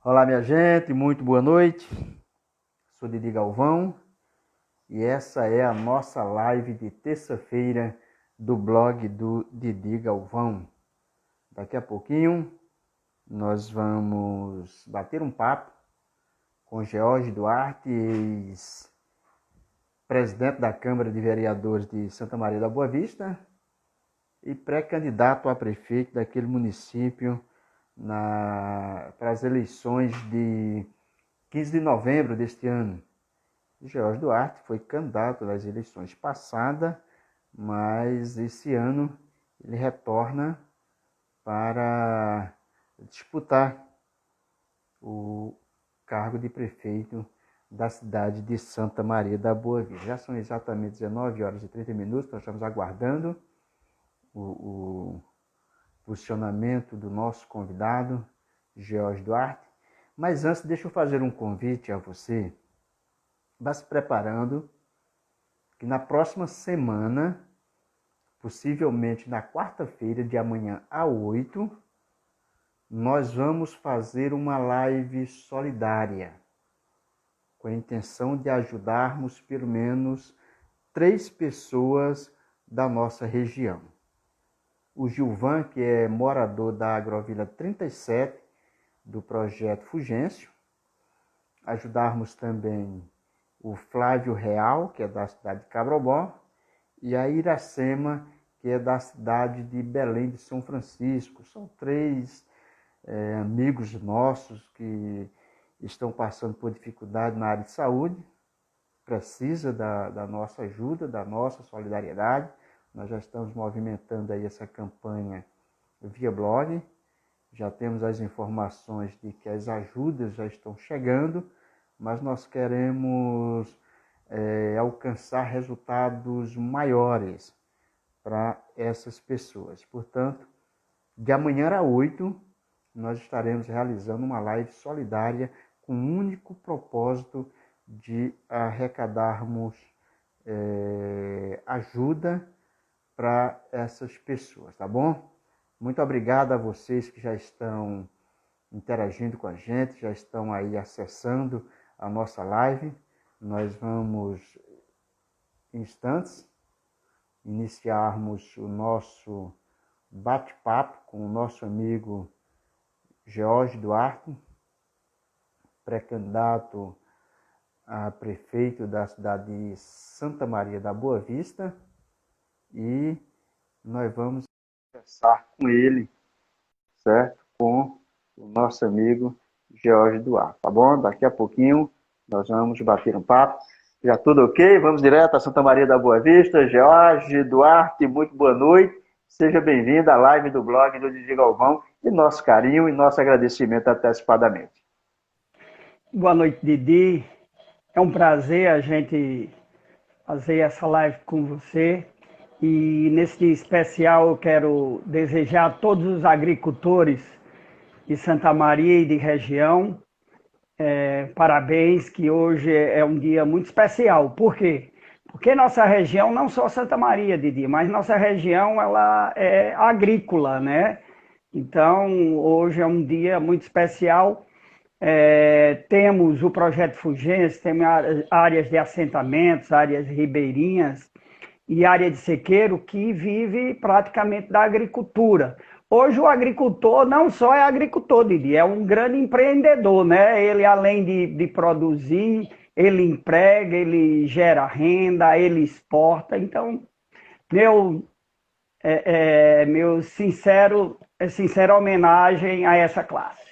Olá, minha gente, muito boa noite. Sou Didi Galvão e essa é a nossa live de terça-feira do blog do Didi Galvão. Daqui a pouquinho nós vamos bater um papo com George Duarte, ex-presidente da Câmara de Vereadores de Santa Maria da Boa Vista e pré-candidato a prefeito daquele município para as eleições de 15 de novembro deste ano. George Duarte foi candidato nas eleições passadas, mas esse ano ele retorna para disputar o cargo de prefeito da cidade de Santa Maria da Boa Vista. Já são exatamente 19 horas e 30 minutos, nós estamos aguardando o posicionamento do nosso convidado, George Duarte. Mas antes, deixa eu fazer um convite a você. Vá se preparando, que na próxima semana, possivelmente na quarta-feira, de amanhã a 8, nós vamos fazer uma live solidária, com a intenção de ajudarmos pelo menos 3 pessoas da nossa região. O Gilvan, que é morador da Agrovila 37, do projeto Fugêncio. Ajudarmos também o Flávio Real, que é da cidade de Cabrobó, e a Iracema, que é da cidade de Belém de São Francisco. São 3 amigos nossos que estão passando por dificuldade na área de saúde, precisa da nossa ajuda, da nossa solidariedade. Nós já estamos movimentando aí essa campanha via blog, já temos as informações de que as ajudas já estão chegando, mas nós queremos alcançar resultados maiores para essas pessoas. Portanto, de amanhã a 8, nós estaremos realizando uma live solidária com o único propósito de arrecadarmos ajuda para essas pessoas, tá bom? Muito obrigado a vocês que já estão interagindo com a gente, já estão aí acessando a nossa live. Nós vamos, em instantes, iniciarmos o nosso bate-papo com o nosso amigo George Duarte, pré-candidato a prefeito da cidade de Santa Maria da Boa Vista, e nós vamos conversar com ele, certo? Com o nosso amigo George Duarte, tá bom? Daqui a pouquinho nós vamos bater um papo. Já tudo ok? Vamos direto a Santa Maria da Boa Vista. George Duarte, muito boa noite. Seja bem-vindo à live do blog do Didi Galvão e nosso carinho e nosso agradecimento antecipadamente. Boa noite, Didi. É um prazer a gente fazer essa live com você. E nesse dia especial eu quero desejar a todos os agricultores de Santa Maria e de região parabéns, que hoje é um dia muito especial. Por quê? Porque nossa região, não só Santa Maria, Didi, mas nossa região ela é agrícola, né? Então, hoje é um dia muito especial. Temos o projeto Fugêncio, temos áreas de assentamentos, áreas ribeirinhas e área de sequeiro que vive praticamente da agricultura. Hoje o agricultor não só é agricultor, Didi, é um grande empreendedor, né? Ele, além de produzir, ele emprega, ele gera renda, ele exporta. Então, meu sincera homenagem a essa classe.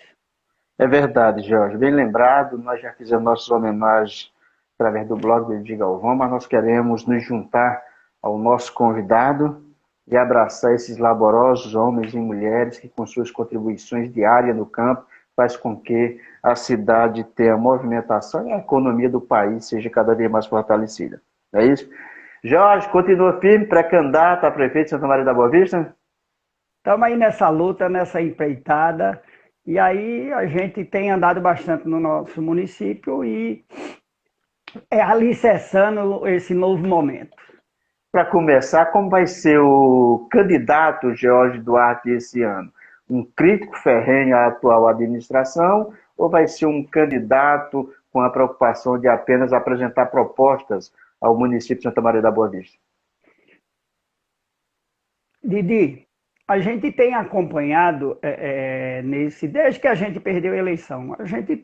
É verdade, Jorge. Bem lembrado, nós já fizemos nossas homenagens através do blog do Didi Galvão, mas nós queremos nos juntar ao nosso convidado e abraçar esses laborosos homens e mulheres que, com suas contribuições diárias no campo, faz com que a cidade tenha movimentação e a economia do país seja cada vez mais fortalecida. Não é isso? Jorge, continua firme, pré-candidato a prefeito de Santa Maria da Boa Vista? Estamos aí nessa luta, nessa empreitada, e aí a gente tem andado bastante no nosso município e alicerçando esse novo momento. Para começar, como vai ser o candidato George Duarte esse ano? Um crítico ferrenho à atual administração ou vai ser um candidato com a preocupação de apenas apresentar propostas ao município de Santa Maria da Boa Vista? Didi, a gente tem acompanhado desde que a gente perdeu a eleição, a gente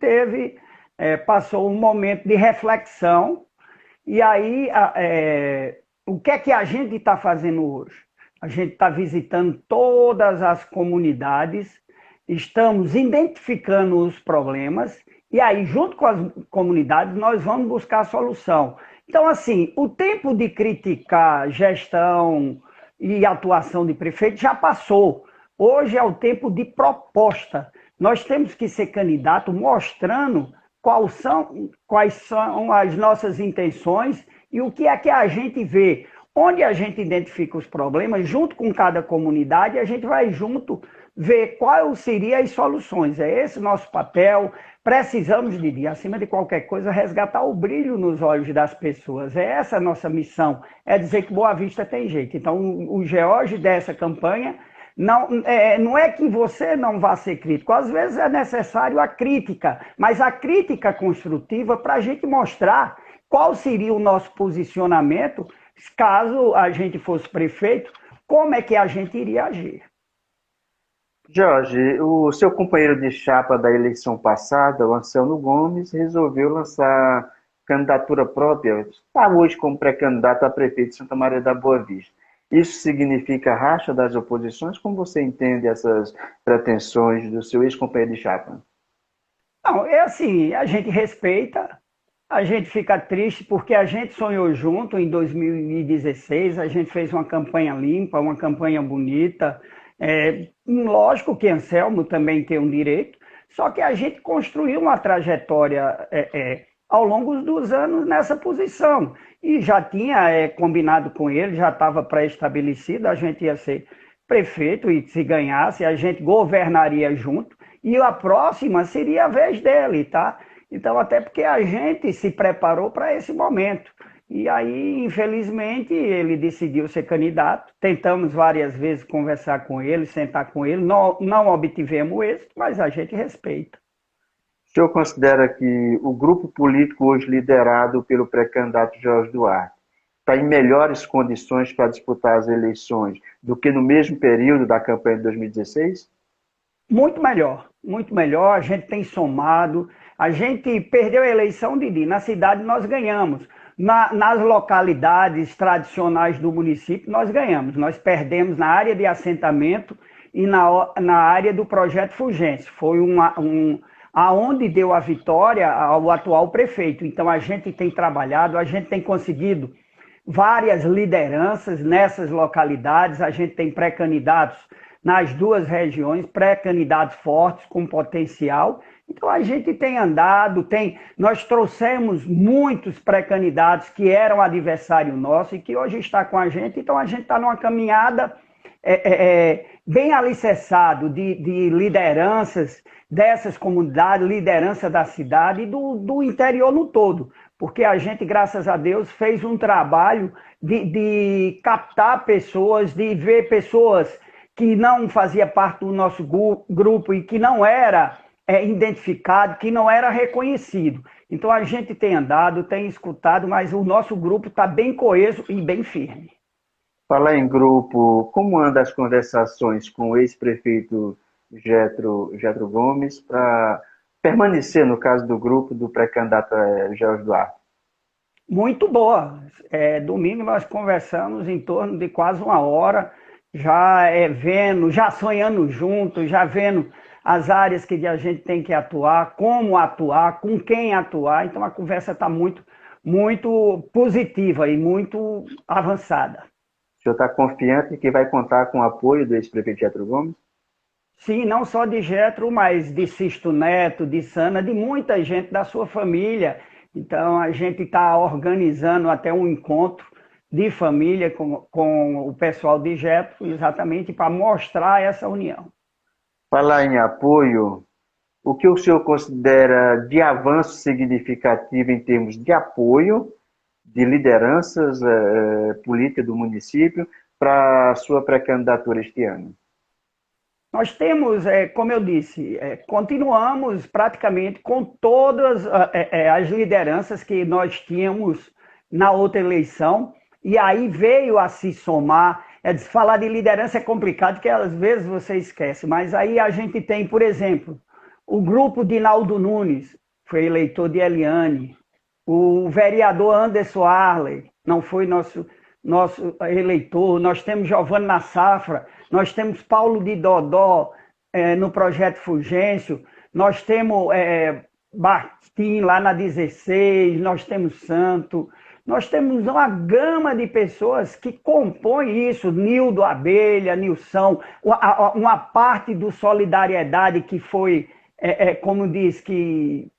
passou um momento de reflexão, e aí o que é que a gente está fazendo hoje? A gente está visitando todas as comunidades, estamos identificando os problemas, e aí, junto com as comunidades, nós vamos buscar a solução. Então, assim, o tempo de criticar gestão e atuação de prefeito já passou. Hoje é o tempo de proposta. Nós temos que ser candidato mostrando quais são as nossas intenções e o que é que a gente vê. Onde a gente identifica os problemas, junto com cada comunidade, a gente vai junto ver quais seriam as soluções. É esse o nosso papel. Precisamos, Didi, acima de qualquer coisa, resgatar o brilho nos olhos das pessoas. É essa a nossa missão, é dizer que Boa Vista tem jeito. Então, o George dessa campanha não é que você não vá ser crítico. Às vezes é necessário a crítica, mas a crítica construtiva para a gente mostrar qual seria o nosso posicionamento caso a gente fosse prefeito, como é que a gente iria agir. Jorge, o seu companheiro de chapa da eleição passada, o Anselmo Gomes, resolveu lançar candidatura própria, está hoje como pré-candidato a prefeito de Santa Maria da Boa Vista. Isso significa racha das oposições? Como você entende essas pretensões do seu ex-companheiro de chapa? Não, é assim, a gente respeita, a gente fica triste porque a gente sonhou junto em 2016, a gente fez uma campanha limpa, uma campanha bonita. Lógico que Anselmo também tem um direito, só que a gente construiu uma trajetória ao longo dos anos nessa posição. E já tinha combinado com ele, já estava pré-estabelecido, a gente ia ser prefeito e se ganhasse, a gente governaria junto, e a próxima seria a vez dele, tá? Então, até porque a gente se preparou para esse momento. E aí, infelizmente, ele decidiu ser candidato. Tentamos várias vezes conversar com ele, sentar com ele. Não obtivemos êxito, mas a gente respeita. O senhor considera que o grupo político hoje liderado pelo pré-candidato Jorge Duarte está em melhores condições para disputar as eleições do que no mesmo período da campanha de 2016? Muito melhor, muito melhor. A gente tem somado. A gente perdeu a eleição, Didi. Na cidade nós ganhamos. Nas localidades tradicionais do município nós ganhamos. Nós perdemos na área de assentamento e na área do projeto Fulgêncio. Foi aonde deu a vitória ao atual prefeito. Então a gente tem trabalhado, a gente tem conseguido várias lideranças nessas localidades, a gente tem pré-candidatos nas duas regiões, pré-candidatos fortes, com potencial. Então a gente tem andado, nós trouxemos muitos pré-candidatos que eram adversário nosso e que hoje está com a gente. Então a gente está numa caminhada bem alicerçado de lideranças dessas comunidades, liderança da cidade e do interior no todo. Porque a gente, graças a Deus, fez um trabalho de captar pessoas, de ver pessoas que não faziam parte do nosso grupo e que não era identificado, que não era reconhecido. Então a gente tem andado, tem escutado, mas o nosso grupo está bem coeso e bem firme. Falar em grupo, como andam as conversações com o ex-prefeito Getro Gomes para permanecer, no caso do grupo, do pré-candidato Jorge Duarte? Muito boa. Domingo nós conversamos em torno de quase uma hora, já já sonhando juntos, já vendo as áreas que a gente tem que atuar, como atuar, com quem atuar. Então a conversa está muito, muito positiva e muito avançada. O senhor está confiante que vai contar com o apoio do ex-prefeito Getro Gomes? Sim, não só de Getro, mas de Sisto Neto, de Sana, de muita gente da sua família. Então a gente está organizando até um encontro de família com o pessoal de Getro, exatamente para mostrar essa união. Falar em apoio, o que o senhor considera de avanço significativo em termos de apoio de lideranças políticas do município para a sua pré-candidatura este ano? Nós temos, como eu disse, continuamos praticamente com todas as lideranças que nós tínhamos na outra eleição, e aí veio a se somar. Falar de liderança é complicado, porque às vezes você esquece, mas aí a gente tem, por exemplo, o grupo de Naldo Nunes, foi eleitor de Eliane, o vereador Anderson Arley, não foi nosso eleitor, nós temos Giovanni na Safra, nós temos Paulo de Dodó no Projeto Fulgêncio, nós temos Bartim lá na 16, nós temos Santo, nós temos uma gama de pessoas que compõem isso, Nildo Abelha, Nilson, uma parte do Solidariedade que foi, como diz, que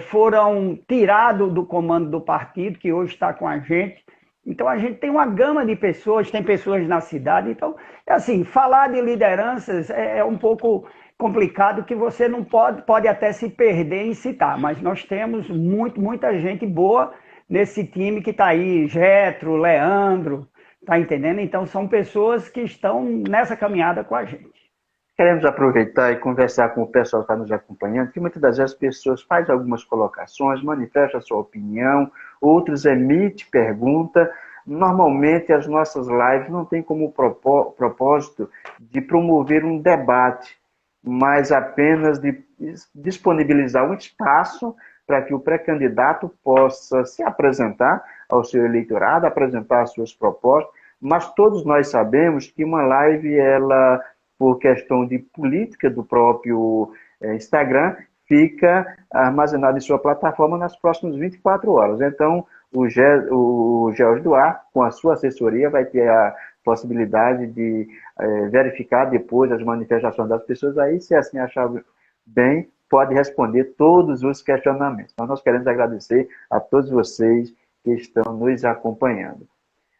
foram tirados do comando do partido, que hoje está com a gente. Então, a gente tem uma gama de pessoas, tem pessoas na cidade. Então, assim, falar de lideranças é um pouco complicado, que você não pode até se perder em citar, mas nós temos muita gente boa nesse time que está aí, Getro, Leandro, tá entendendo? Então, são pessoas que estão nessa caminhada com a gente. Queremos aproveitar e conversar com o pessoal que está nos acompanhando, que muitas das vezes as pessoas fazem algumas colocações, manifestam a sua opinião, outros emitem pergunta. Normalmente as nossas lives não têm como propósito de promover um debate, mas apenas de disponibilizar um espaço para que o pré-candidato possa se apresentar ao seu eleitorado, apresentar as suas propostas, mas todos nós sabemos que uma live, ela, por questão de política do próprio Instagram, fica armazenada em sua plataforma nas próximas 24 horas. Então, o George Duarte, com a sua assessoria, vai ter a possibilidade de verificar depois as manifestações das pessoas. Aí, se assim achar bem, pode responder todos os questionamentos. Então, nós queremos agradecer a todos vocês que estão nos acompanhando.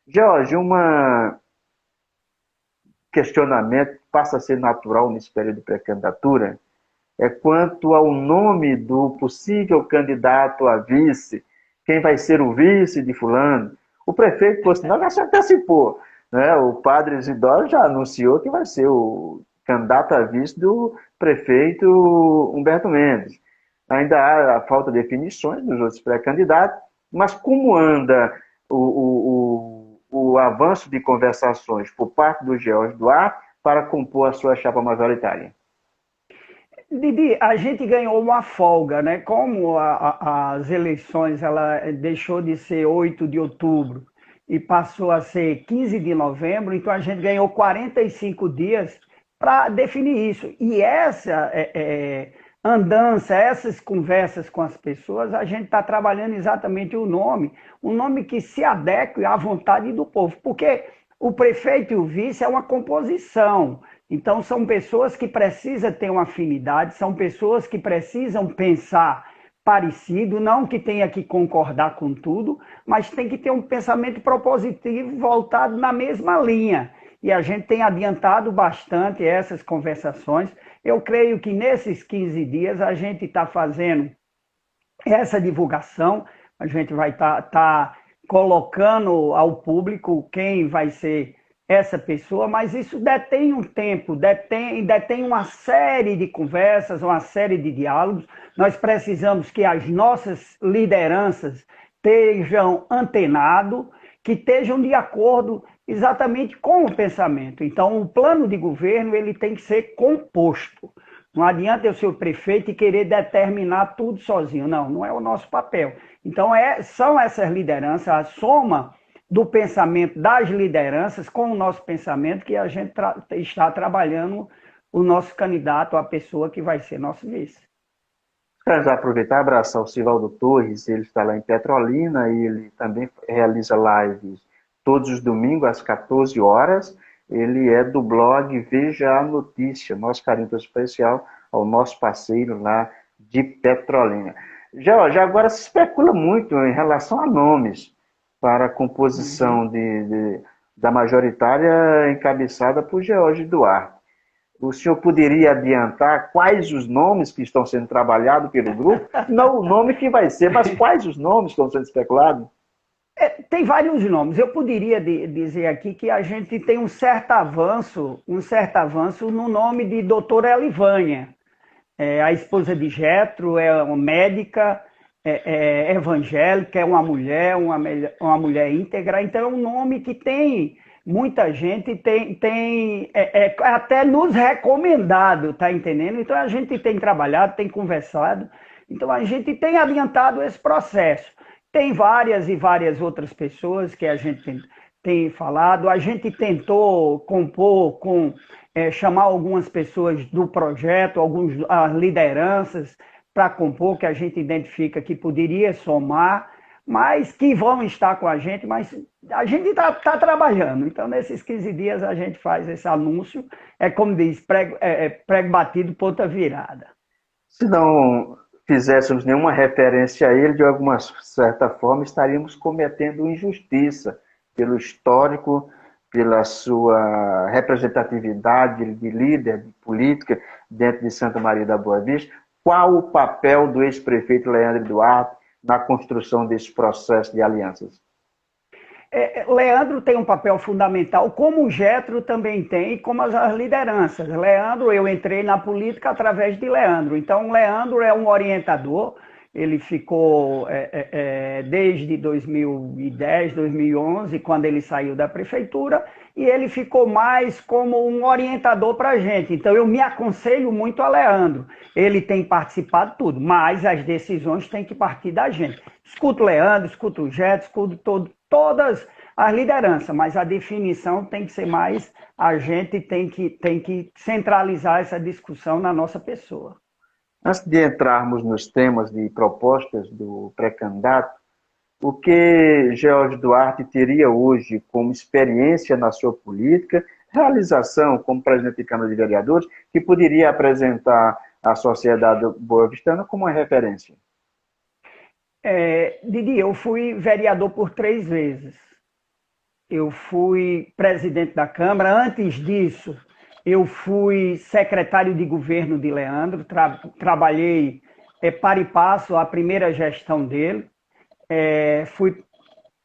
Jorge, questionamento que passa a ser natural nesse período de pré-candidatura é quanto ao nome do possível candidato a vice, quem vai ser o vice de fulano. O prefeito, por sinal, já se antecipou, né? O padre Isidoro já anunciou que vai ser o candidato a vice do prefeito Humberto Mendes. Ainda há a falta de definições dos outros pré-candidatos, mas como anda o avanço de conversações por parte do George Duarte para compor a sua chapa majoritária? Didi, a gente ganhou uma folga, né? Como as eleições ela deixou de ser 8 de outubro e passou a ser 15 de novembro, então a gente ganhou 45 dias para definir isso. E essa andança, essas conversas com as pessoas, a gente está trabalhando exatamente um nome que se adeque à vontade do povo, porque o prefeito e o vice é uma composição. Então, são pessoas que precisam ter uma afinidade, são pessoas que precisam pensar parecido, não que tenha que concordar com tudo, mas tem que ter um pensamento propositivo voltado na mesma linha. E a gente tem adiantado bastante essas conversações. Eu creio que nesses 15 dias a gente está fazendo essa divulgação, a gente vai estar colocando ao público quem vai ser essa pessoa, mas isso detém um tempo, detém uma série de conversas, uma série de diálogos. Nós precisamos que as nossas lideranças estejam antenadas, que estejam de acordo exatamente com o pensamento. Então, o plano de governo ele tem que ser composto. Não adianta eu ser o prefeito e querer determinar tudo sozinho. Não é o nosso papel. Então, são essas lideranças, a soma do pensamento das lideranças com o nosso pensamento que a gente está trabalhando o nosso candidato, a pessoa que vai ser nosso vice. Quero aproveitar e abraçar o Sivaldo Torres, ele está lá em Petrolina e ele também realiza lives todos os domingos às 14 horas. Ele é do blog Veja a Notícia, nosso carinho especial ao nosso parceiro lá de Petrolina. Já agora se especula muito em relação a nomes para a composição da majoritária encabeçada por George Duarte. O senhor poderia adiantar quais os nomes que estão sendo trabalhados pelo grupo? Não o nome que vai ser, mas quais os nomes que estão sendo especulados? Tem vários nomes. Eu poderia dizer aqui que a gente tem um certo avanço no nome de doutora Elivânia. A esposa de Jetro é uma médica, evangélica, é uma mulher íntegra. Então é um nome que tem muita gente, até nos recomendado, tá entendendo? Então a gente tem trabalhado, tem conversado, então a gente tem adiantado esse processo. Tem várias e várias outras pessoas que a gente tem falado. A gente tentou compor chamar algumas pessoas do projeto, as lideranças para compor, que a gente identifica que poderia somar, mas que vão estar com a gente, mas a gente está trabalhando. Então, nesses 15 dias, a gente faz esse anúncio. É como diz, prego batido, ponta virada. Se não fizéssemos nenhuma referência a ele, de alguma certa forma, estaríamos cometendo injustiça pelo histórico, pela sua representatividade de líder de política dentro de Santa Maria da Boa Vista. Qual o papel do ex-prefeito Leandro Duarte na construção desse processo de alianças? Leandro tem um papel fundamental, como o Jetro também tem, e como as lideranças. Leandro, eu entrei na política através de Leandro. Então, Leandro é um orientador. Ele ficou desde 2010, 2011, quando ele saiu da prefeitura, e ele ficou mais como um orientador para a gente. Então, eu me aconselho muito a Leandro. Ele tem participado de tudo, mas as decisões têm que partir da gente. Escuto o Leandro, escuto o Jetro, escuto todas as lideranças, mas a definição tem que ser mais, a gente tem que centralizar essa discussão na nossa pessoa. Antes de entrarmos nos temas de propostas do pré-candidato, o que George Duarte teria hoje como experiência na sua política, realização como presidente de Câmara de Vereadores, que poderia apresentar à sociedade boavistana como uma referência? Didi, eu fui vereador por 3 vezes. Eu fui presidente da Câmara. Antes disso, eu fui secretário de governo de Leandro. Trabalhei para e passo a primeira gestão dele. Fui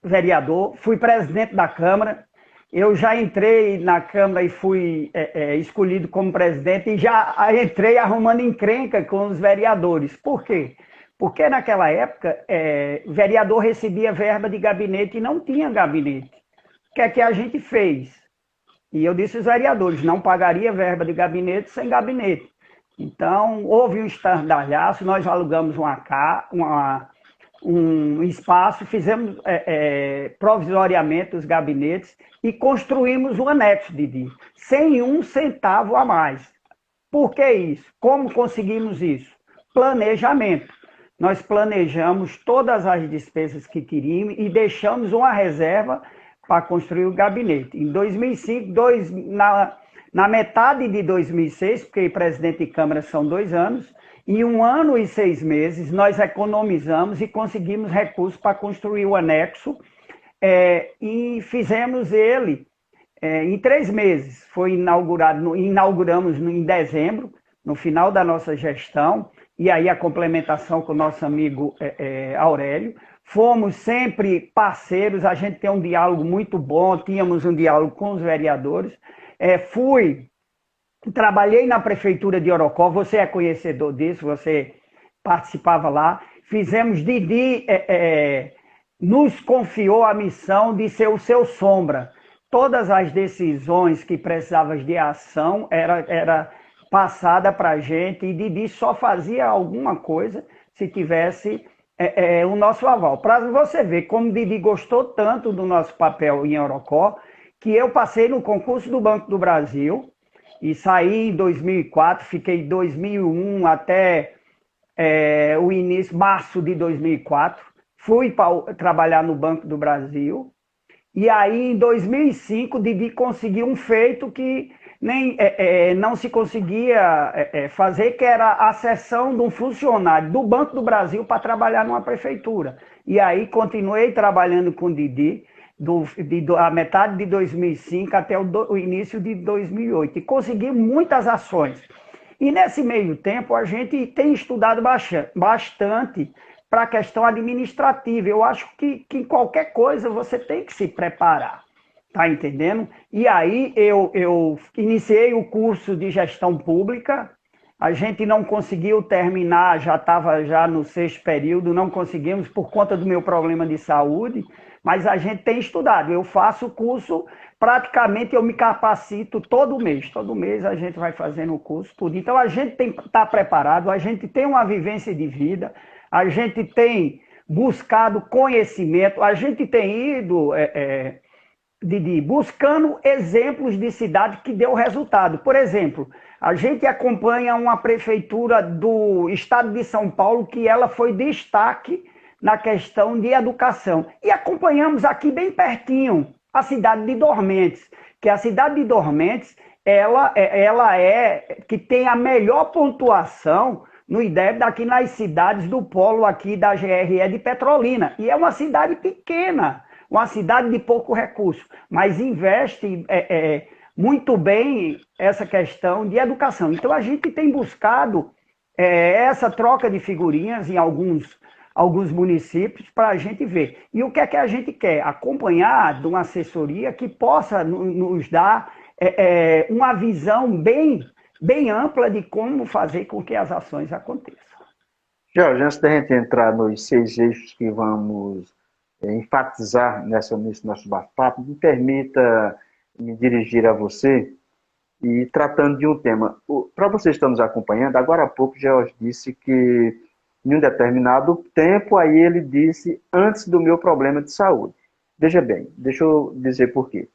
vereador, fui presidente da Câmara. Eu já entrei na Câmara e fui escolhido como presidente e já entrei arrumando encrenca com os vereadores. Por quê? Porque naquela época, vereador recebia verba de gabinete e não tinha gabinete. O que é que a gente fez? E eu disse aos vereadores, não pagaria verba de gabinete sem gabinete. Então, houve um estardalhaço, nós alugamos um espaço, fizemos provisoriamente os gabinetes e construímos um anexo, Didi, sem um centavo a mais. Por que isso? Como conseguimos isso? Planejamento. Nós planejamos todas as despesas que teríamos e deixamos uma reserva para construir o gabinete. Em 2005, na metade de 2006, porque presidente de Câmara são 2 anos, em 1 ano e 6 meses, nós economizamos e conseguimos recursos para construir o anexo e fizemos ele em 3 meses. Foi inauguramos em dezembro, no final da nossa gestão, e aí a complementação com o nosso amigo Aurélio. Fomos sempre parceiros, a gente tem um diálogo muito bom, tínhamos um diálogo com os vereadores. Trabalhei na prefeitura de Orocó, você é conhecedor disso, você participava lá. Fizemos, Didi nos confiou a missão de ser o seu sombra. Todas as decisões que precisavam de ação era passada para a gente e Didi só fazia alguma coisa se tivesse o nosso aval. Para você ver como Didi gostou tanto do nosso papel em Orocó, que eu passei no concurso do Banco do Brasil e saí em 2004, fiquei em 2001 até o início, março de 2004, fui trabalhar no Banco do Brasil e aí em 2005 Didi conseguiu um feito que não se conseguia fazer, que era a cessão de um funcionário do Banco do Brasil para trabalhar numa prefeitura. E aí continuei trabalhando com o Didi, a metade de 2005 até o início de 2008. E consegui muitas ações. E nesse meio tempo a gente tem estudado bastante para a questão administrativa. Eu acho que em qualquer coisa você tem que se preparar, tá entendendo? E aí eu iniciei o curso de gestão pública, a gente não conseguiu terminar, já estava já no 6º período, não conseguimos por conta do meu problema de saúde, mas a gente tem estudado. Eu faço o curso, praticamente eu me capacito todo mês a gente vai fazendo o curso, tudo. Então a gente tem que estar preparado, a gente tem uma vivência de vida, a gente tem buscado conhecimento, a gente tem ido Didi, buscando exemplos de cidade que deu resultado. Por exemplo, a gente acompanha uma prefeitura do estado de São Paulo que ela foi destaque na questão de educação. E acompanhamos aqui bem pertinho a cidade de Dormentes, que a cidade de Dormentes ela é que tem a melhor pontuação no IDEB daqui nas cidades do polo aqui da GRE de Petrolina. E é uma cidade pequena, uma cidade de pouco recurso, mas investe muito bem essa questão de educação. Então, a gente tem buscado essa troca de figurinhas em alguns municípios para a gente ver. E o que é que a gente quer? Acompanhar de uma assessoria que possa nos dar uma visão bem ampla de como fazer com que as ações aconteçam. Jorge, antes da gente entrar nos 6 eixos que vamos enfatizar nesse nosso bate-papo, me permita me dirigir a você e tratando de um tema. Para vocês que estão nos acompanhando, agora há pouco Jorge disse que em um determinado tempo, aí ele disse antes do meu problema de saúde. Veja bem, deixa eu dizer por quê.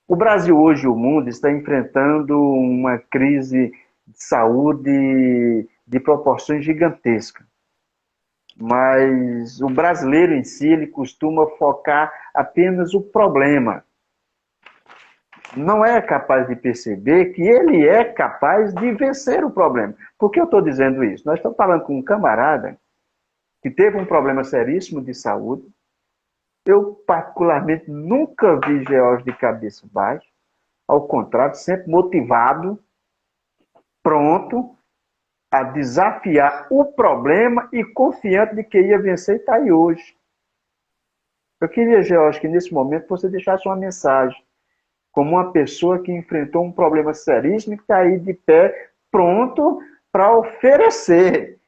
O Brasil hoje e o mundo está enfrentando uma crise de saúde de proporções gigantescas. Mas o brasileiro em si, ele costuma focar apenas o problema. Não é capaz de perceber que ele é capaz de vencer o problema. Por que eu estou dizendo isso? Nós estamos falando com um camarada que teve um problema seríssimo de saúde. Eu, particularmente, nunca vi George de cabeça baixa. Ao contrário, sempre motivado, pronto a desafiar o problema e confiante de que ia vencer e está aí hoje. Eu queria, George, que nesse momento você deixasse uma mensagem, como uma pessoa que enfrentou um problema seríssimo e que está aí de pé, pronto para oferecer.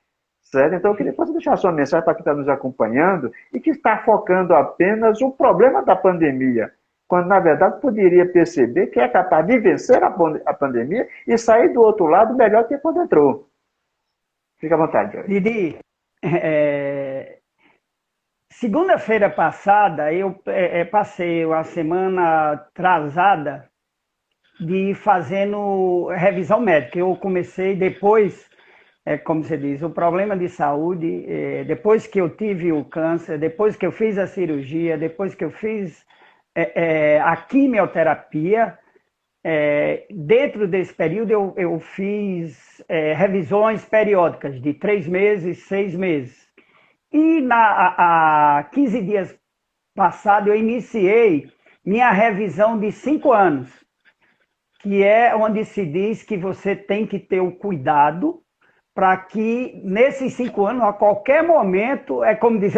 Certo? Então eu queria que você deixasse uma mensagem para quem está nos acompanhando e que está focando apenas o problema da pandemia, quando na verdade poderia perceber que é capaz de vencer a pandemia e sair do outro lado melhor que quando entrou. Fica à vontade, Jorge. Didi, segunda-feira passada, eu passei uma semana atrasada de fazendo revisão médica. Eu comecei depois, como você diz, o problema de saúde, depois que eu tive o câncer, depois que eu fiz a cirurgia, depois que eu fiz a quimioterapia, dentro desse período eu fiz revisões periódicas de 3 meses, 6 meses. E há 15 dias passados eu iniciei minha revisão de 5 anos, que é onde se diz que você tem que ter o cuidado para que nesses 5 anos, a qualquer momento, é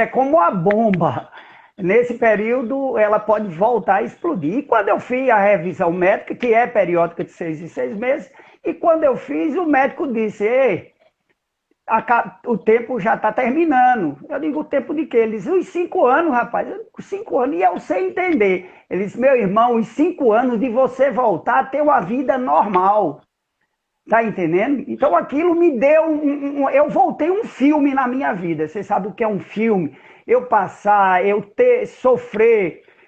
como a bomba. Nesse período, ela pode voltar a explodir. E quando eu fiz a revisão médica, que é periódica de 6 em 6 meses, e quando eu fiz, o médico disse, ei, o tempo já está terminando. Eu digo, o tempo de quê? Ele disse, os 5 anos, rapaz. Eu digo, 5 anos, e eu sei entender. Ele disse, meu irmão, os 5 anos de você voltar a ter uma vida normal. Tá entendendo? Então aquilo me deu eu voltei um filme na minha vida. Você sabe o que é um filme? Eu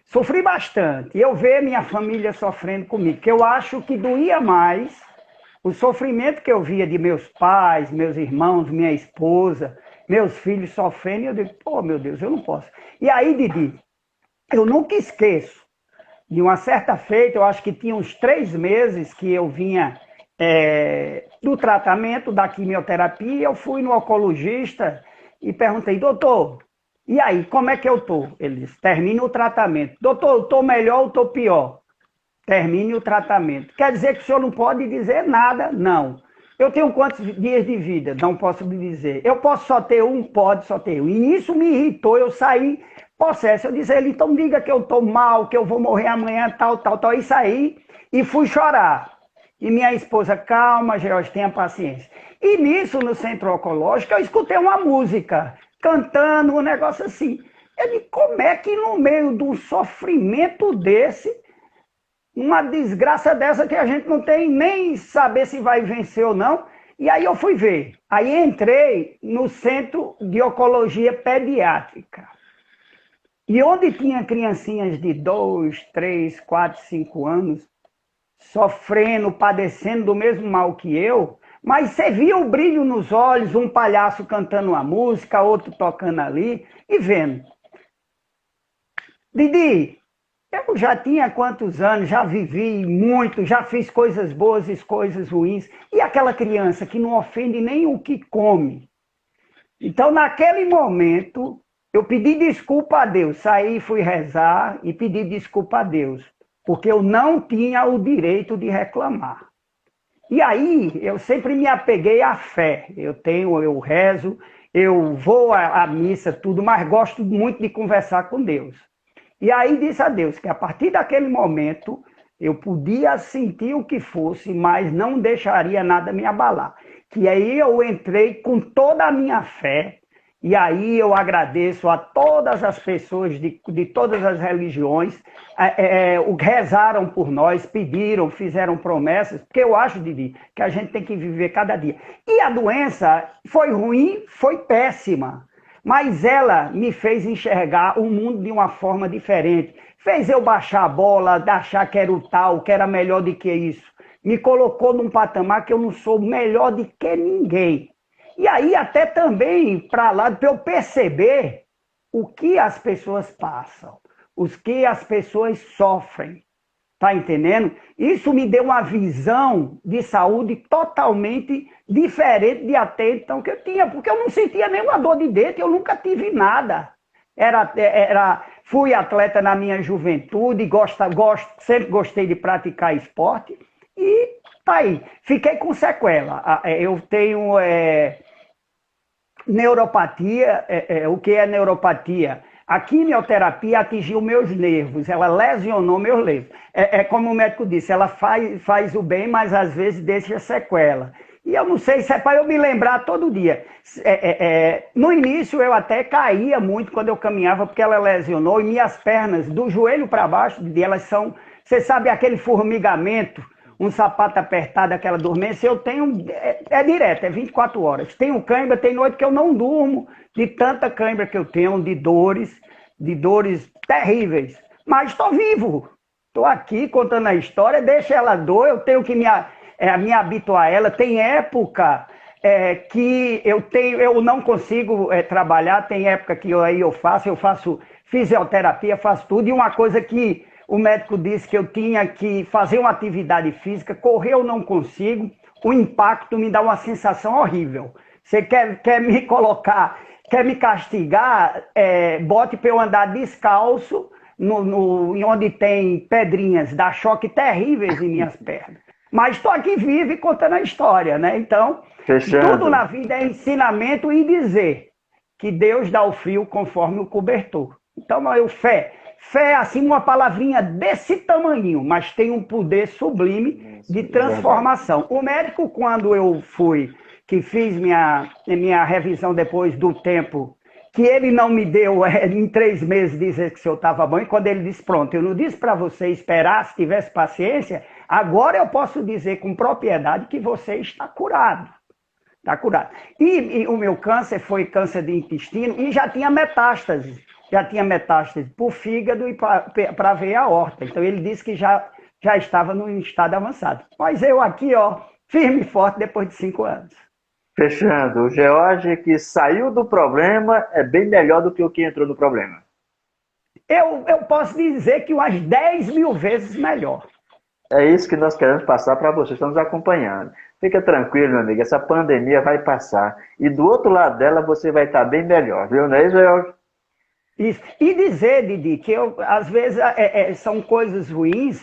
sofri bastante. Eu ver minha família sofrendo comigo, que eu acho que doía mais o sofrimento que eu via de meus pais, meus irmãos, minha esposa, meus filhos sofrendo, e eu digo, pô, meu Deus, eu não posso. E aí, Didi, eu nunca esqueço, de uma certa feita, eu acho que tinha uns 3 meses que eu vinha do tratamento da quimioterapia, eu fui no oncologista e perguntei, doutor, e aí, como é que eu tô? Ele disse, termine o tratamento. Doutor, eu tô melhor ou estou pior? Termine o tratamento. Quer dizer que o senhor não pode dizer nada? Não. Eu tenho quantos dias de vida? Não posso me dizer. Eu posso só ter um? Pode só ter um. E isso me irritou, eu saí possesso. Eu disse a ele, então diga que eu estou mal, que eu vou morrer amanhã, tal, tal, tal. E saí e fui chorar. E minha esposa, calma, George, tenha paciência. E nisso, no centro oncológico, eu escutei uma música, cantando, um negócio assim. Eu digo, como é que no meio de um sofrimento desse, uma desgraça dessa que a gente não tem nem saber se vai vencer ou não. E aí eu fui ver. Aí entrei no Centro de Oncologia Pediátrica. E onde tinha criancinhas de 2, 3, 4, 5 anos, sofrendo, padecendo do mesmo mal que eu, mas você via o brilho nos olhos, um palhaço cantando uma música, outro tocando ali, e vendo. Didi, eu já tinha quantos anos, já vivi muito, já fiz coisas boas e coisas ruins. E aquela criança que não ofende nem o que come. Então, naquele momento, eu pedi desculpa a Deus. Saí, fui rezar e pedi desculpa a Deus. Porque eu não tinha o direito de reclamar. E aí, eu sempre me apeguei à fé. Eu rezo, eu vou à missa, tudo, mas gosto muito de conversar com Deus. E aí disse a Deus que a partir daquele momento eu podia sentir o que fosse, mas não deixaria nada me abalar. Que aí eu entrei com toda a minha fé, e aí eu agradeço a todas as pessoas de todas as religiões, rezaram por nós, pediram, fizeram promessas, porque eu acho, Didi, que a gente tem que viver cada dia. E a doença foi ruim, foi péssima. Mas ela me fez enxergar o mundo de uma forma diferente. Fez eu baixar a bola, de achar que era o tal, que era melhor do que isso. Me colocou num patamar que eu não sou melhor do que ninguém. E aí até também para lá, para eu perceber o que as pessoas passam, os que as pessoas sofrem. Tá entendendo? Isso me deu uma visão de saúde totalmente diferente de até então que eu tinha, porque eu não sentia nenhuma dor de dente, eu nunca tive nada. Fui atleta na minha juventude, sempre gostei de praticar esporte e tá aí. Fiquei com sequela. Eu tenho neuropatia. O que é neuropatia? A quimioterapia atingiu meus nervos, ela lesionou meus nervos. Como o médico disse, ela faz o bem, mas às vezes deixa sequela. E eu não sei se é para eu me lembrar todo dia. No início eu até caía muito quando eu caminhava, porque ela lesionou, e minhas pernas, do joelho para baixo, elas são, você sabe, aquele formigamento, um sapato apertado, aquela dormência, eu tenho, direto, 24 horas. Tenho cãibra, tem noite que eu não durmo, de tanta cãibra que eu tenho, de dores terríveis. Mas estou vivo, estou aqui contando a história, deixa ela dor, eu tenho que me habituar a ela. Tem época que eu não consigo trabalhar, tem época que eu faço fisioterapia, faço tudo, e uma coisa que o médico disse que eu tinha que fazer uma atividade física, correr eu não consigo, o impacto me dá uma sensação horrível. Você quer me colocar, quer me castigar, bote para eu andar descalço, em onde tem pedrinhas, dá choque terríveis em minhas pernas. Mas estou aqui vivo e contando a história, né? Então, tudo na vida é ensinamento e dizer que Deus dá o frio conforme o cobertor. Então, fé é assim uma palavrinha desse tamanho, mas tem um poder sublime de transformação. O médico, quando eu que fiz minha revisão depois do tempo, que ele não me deu em 3 meses dizer que se eu estava bom, e quando ele disse, pronto, eu não disse para você esperar, se tivesse paciência, agora eu posso dizer com propriedade que você está curado. Está curado. E o meu câncer foi câncer de intestino e já tinha metástase. Já tinha metástase para o fígado e para a veia aorta. Então ele disse que já estava no estado avançado. Mas eu aqui, firme e forte depois de 5 anos. Fechando, o George que saiu do problema é bem melhor do que o que entrou no problema. Eu posso dizer que umas 10 mil vezes melhor. É isso que nós queremos passar para vocês, estamos acompanhando. Fica tranquilo, meu amigo, essa pandemia vai passar. E do outro lado dela você vai estar bem melhor, viu? Não é isso, George? Isso. E dizer, Didi, que às vezes são coisas ruins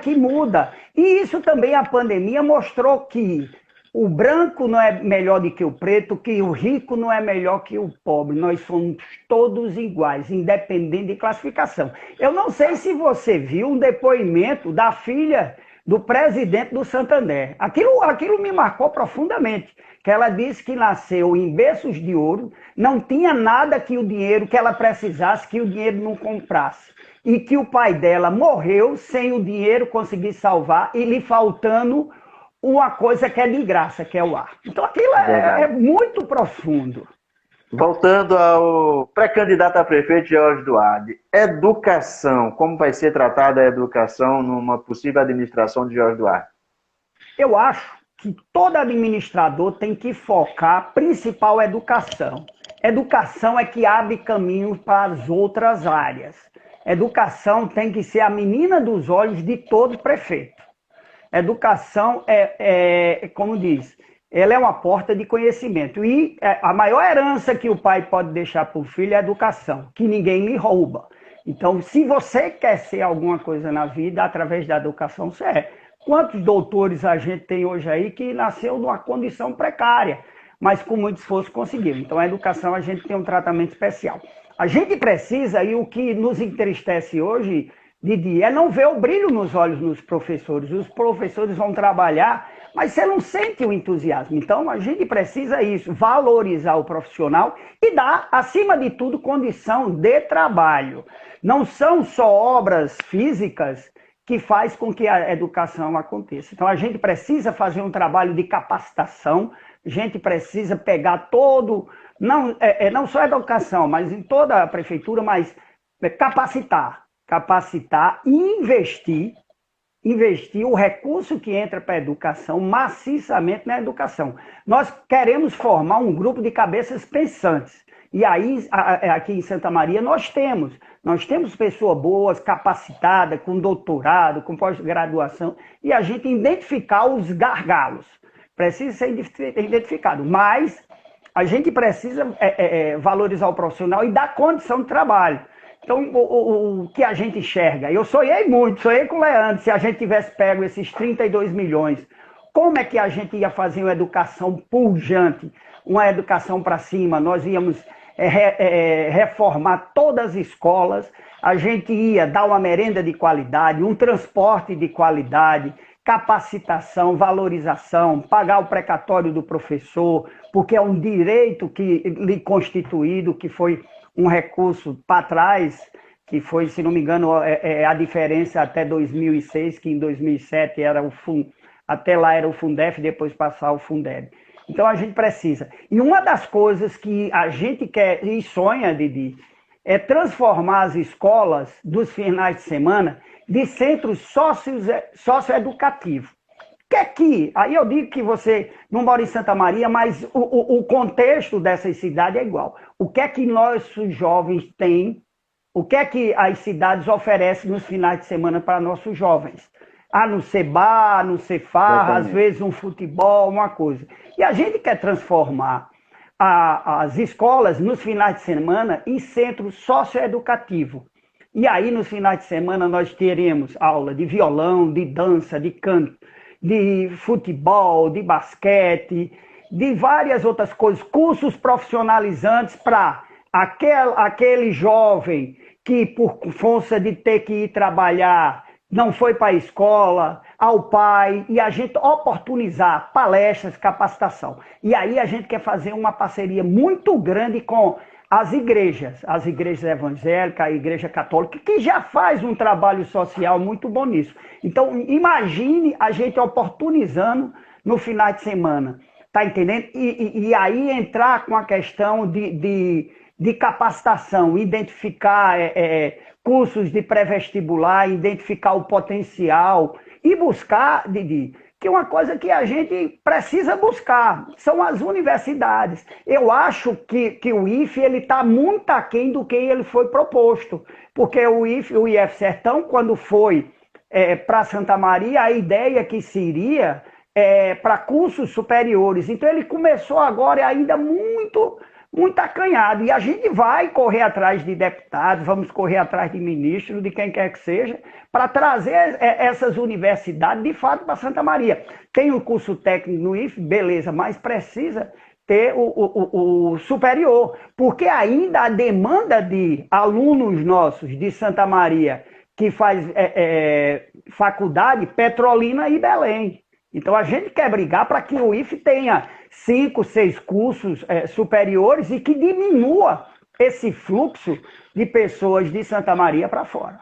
que muda. E isso também a pandemia mostrou que o branco não é melhor do que o preto, que o rico não é melhor que o pobre. Nós somos todos iguais, independente de classificação. Eu não sei se você viu um depoimento da filha do presidente do Santander. Aquilo me marcou profundamente, que ela disse que nasceu em berços de ouro, não tinha nada que o dinheiro que ela precisasse, que o dinheiro não comprasse. E que o pai dela morreu sem o dinheiro conseguir salvar e lhe faltando uma coisa que é de graça, que é o ar. Então aquilo é muito profundo. Voltando ao pré-candidato a prefeito George Duarte, educação, como vai ser tratada a educação numa possível administração de George Duarte? Eu acho que todo administrador tem que focar principal educação. Educação é que abre caminho para as outras áreas. Educação tem que ser a menina dos olhos de todo prefeito. Educação como diz, ela é uma porta de conhecimento. E a maior herança que o pai pode deixar para o filho é a educação, que ninguém lhe rouba. Então, se você quer ser alguma coisa na vida, através da educação, você é. Quantos doutores a gente tem hoje aí que nasceu numa condição precária, mas com muito esforço conseguiu. Então, a educação, a gente tem um tratamento especial. A gente precisa, e o que nos entristece hoje, Didi, é não ver o brilho nos olhos dos professores. Os professores vão trabalhar, mas você não sente o entusiasmo. Então, a gente precisa isso, valorizar o profissional e dar, acima de tudo, condição de trabalho. Não são só obras físicas que faz com que a educação aconteça. Então, a gente precisa fazer um trabalho de capacitação, a gente precisa pegar não só a educação, mas em toda a prefeitura, mas capacitar e investir o recurso que entra para a educação maciçamente na educação. Nós queremos formar um grupo de cabeças pensantes. E aí, aqui em Santa Maria, nós temos pessoas boas, capacitadas, com doutorado, com pós-graduação, e a gente identificar os gargalos. Precisa ser identificado, mas a gente precisa valorizar o profissional e dar condição de trabalho. Então, o que a gente enxerga? Eu sonhei com o Leandro, se a gente tivesse pego esses 32 milhões, como é que a gente ia fazer uma educação pujante, uma educação para cima? Nós íamos reformar todas as escolas, a gente ia dar uma merenda de qualidade, um transporte de qualidade, capacitação, valorização, pagar o precatório do professor, porque é um direito que lhe constituído, que foi um recurso para trás, que foi, se não me engano, a diferença até 2006, que em 2007 até lá era o Fundef, depois passar o Fundeb. Então a gente precisa. E uma das coisas que a gente quer e sonha, Didi, é transformar as escolas dos finais de semana de centros socioeducativos. Aí eu digo que você não mora em Santa Maria, mas o contexto dessas cidades é igual. O que é que nossos jovens têm? O que é que as cidades oferecem nos finais de semana para nossos jovens? No ser bar, no ser farra, às vezes um futebol, uma coisa. E a gente quer transformar as escolas nos finais de semana em centro socioeducativo. E aí nos finais de semana nós teremos aula de violão, de dança, de canto, de futebol, de basquete, de várias outras coisas, cursos profissionalizantes para aquele jovem que, por força de ter que ir trabalhar, não foi para a escola, ao pai, e a gente oportunizar palestras, capacitação. E aí a gente quer fazer uma parceria muito grande com as igrejas evangélicas, a igreja católica, que já faz um trabalho social muito bom nisso. Então, imagine a gente oportunizando no final de semana, tá entendendo? E aí entrar com a questão de capacitação, identificar cursos de pré-vestibular, identificar o potencial e buscar, Didi, que uma coisa que a gente precisa buscar são as universidades. Eu acho que o IFE está muito aquém do que ele foi proposto, porque o IF Sertão, quando foi para Santa Maria, a ideia que seria para cursos superiores. Então ele começou agora ainda muito muito acanhado. E a gente vai correr atrás de deputados, vamos correr atrás de ministros, de quem quer que seja, para trazer essas universidades, de fato, para Santa Maria. Tem o curso técnico no IFE, beleza, mas precisa ter o superior, porque ainda a demanda de alunos nossos de Santa Maria, que faz faculdade, Petrolina e Belém. Então a gente quer brigar para que o IFE tenha 5, 6 cursos superiores e que diminua esse fluxo de pessoas de Santa Maria para fora.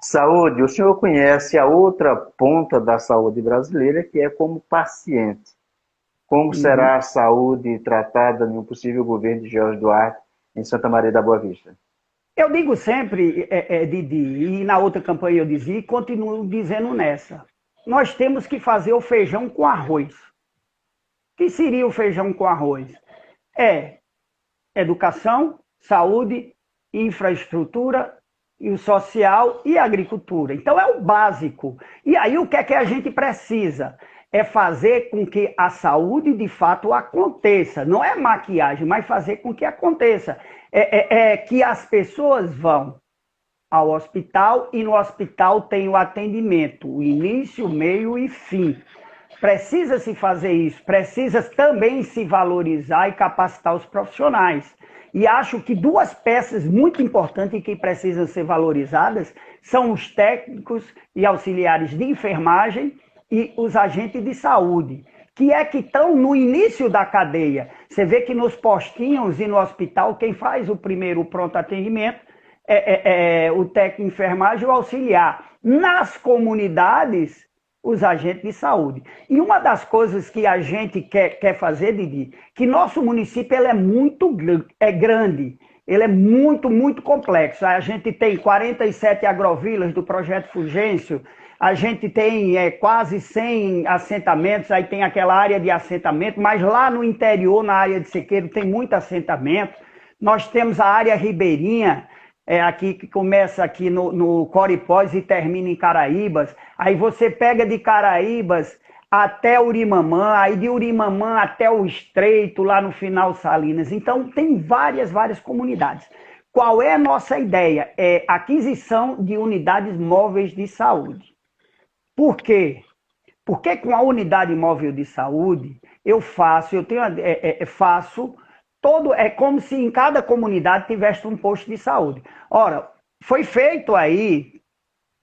Saúde, o senhor conhece a outra ponta da saúde brasileira, que é como paciente. Como será a saúde tratada no possível governo de Jorge Duarte em Santa Maria da Boa Vista? Eu digo sempre, Didi, e na outra campanha eu dizia, e continuo dizendo nessa, nós temos que fazer o feijão com arroz. O que seria o feijão com arroz? É educação, saúde, infraestrutura, e o social e a agricultura. Então é o básico. E aí o que é que a gente precisa? É fazer com que a saúde de fato aconteça. Não é maquiagem, mas fazer com que aconteça. É que as pessoas vão ao hospital e no hospital tem o atendimento, o início, meio e fim. Precisa se fazer isso, precisa também se valorizar e capacitar os profissionais. E acho que duas peças muito importantes e que precisam ser valorizadas são os técnicos e auxiliares de enfermagem e os agentes de saúde, que estão no início da cadeia. Você vê que nos postinhos e no hospital, quem faz o primeiro pronto atendimento é o técnico de enfermagem e o auxiliar. Nas comunidades, os agentes de saúde. E uma das coisas que a gente quer fazer, Didi, que nosso município ele é muito grande, ele é muito, muito complexo. A gente tem 47 agrovilas do projeto Fulgêncio, a gente tem quase 100 assentamentos, aí tem aquela área de assentamento, mas lá no interior, na área de Sequeiro, tem muito assentamento. Nós temos a área ribeirinha, aqui que começa aqui no Coripós e termina em Caraíbas. Aí você pega de Caraíbas até Urimamã, aí de Urimamã até o Estreito, lá no final Salinas. Então tem várias comunidades. Qual é a nossa ideia? É aquisição de unidades móveis de saúde. Por quê? Porque com a unidade móvel de saúde, faço todo, é como se em cada comunidade tivesse um posto de saúde. Ora, foi feito aí,